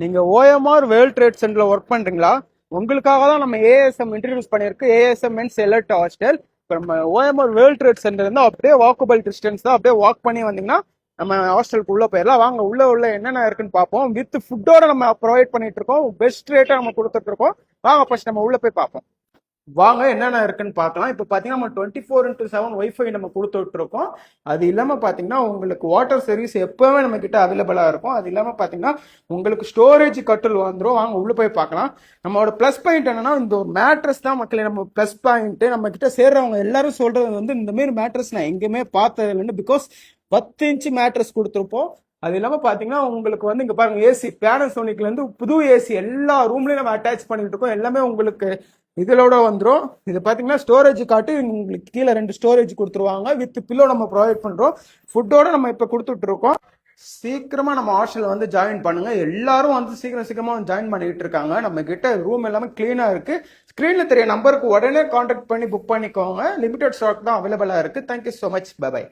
நீங்க OMR world trade சென்டர்ல work பண்றீங்களா? உங்களுக்காக தான் நம்ம ஏஎஸ்எம் இன்ட்ரடியூஸ் பண்ணிருக்கு. ASM means alert hostel. இப்போ நம்ம ஓஎம்ஆர் வேர்ல்ட் ட்ரேட் சென்டர் இருந்து அப்படியே வாக்கபிள் டிஸ்டன்ஸ் தான், அப்படியே வாக் பண்ணி வந்தீங்கன்னா நம்ம ஹாஸ்டலுக்கு உள்ள போயிடலாம். வாங்க உள்ள என்னென்ன இருக்குன்னு பார்ப்போம். வித் ஃபுட்டோட நம்ம ப்ரொவைட் பண்ணிட்டு இருக்கோம். பெஸ்ட் ரேட்டா நம்ம கொடுத்துட்டு இருக்கோம். வாங்க ஃபர்ஸ்ட் நம்ம உள்ள போய் பார்ப்போம். வாங்க என்னென்ன இருக்குன்னு பார்க்கலாம். இப்போ பார்த்தீங்கன்னா நம்ம 24x7 ஒய்ஃபை நம்ம கொடுத்துட்டு இருக்கோம். அது இல்லாமல் பார்த்தீங்கன்னா உங்களுக்கு வாட்டர் சர்வீஸ் எப்பவுமே நம்ம கிட்ட அவைலபிளாக இருக்கும். அது இல்லாமல் பார்த்தீங்கன்னா உங்களுக்கு ஸ்டோரேஜ் கட்டில் வந்துடும். வாங்க உள்ள போய் பார்க்கலாம். நம்மளோட ப்ளஸ் பாயிண்ட் என்னன்னா இந்த ஒரு மேட்ரஸ் தான் மக்களே நம்ம ப்ளஸ் பாயிண்ட். நம்ம கிட்ட சேர்றவங்க எல்லாரும் சொல்றது வந்து இந்த மாதிரி மேட்ரஸ் நான் எங்கேயுமே பார்த்தது இல்லைன்னு. பிகாஸ் 10 இன்ச்சு மேட்ரஸ் கொடுத்துருப்போம். அது இல்லாம பாத்தீங்கன்னா உங்களுக்கு வந்து இங்க பாருங்க ஏசி பேனசோனிக்ல இருந்து புது ஏசி எல்லா ரூம்லயும் நம்ம அட்டாச் பண்ணிட்டு இருக்கோம். எல்லாமே உங்களுக்கு இதோட வந்துடும். இது பாத்தீங்கன்னா ஸ்டோரேஜ் காட்டு உங்களுக்கு கீழே 2 ஸ்டோரேஜ் கொடுத்துருவாங்க. வித் பில்லோ நம்ம ப்ரொவைட் பண்றோம். ஃபுட்டோட நம்ம இப்ப கொடுத்துட்டு இருக்கோம். சீக்கிரமா நம்ம ஹாஸ்டல் வந்து ஜாயின் பண்ணுங்க. எல்லாரும் வந்து சீக்கிரமா ஜாயின் பண்ணிட்டு இருக்காங்க. நம்ம கிட்ட ரூம் எல்லாமே கிளீனா இருக்கு. ஸ்கிரீன்ல தெரிய நம்பருக்கு உடனே கான்டாக்ட் பண்ணி புக் பண்ணிக்கோங்க. லிமிடெட் ஸ்டாக் தான் அவைலபிளா இருக்கு. Thank you so much. Bye by.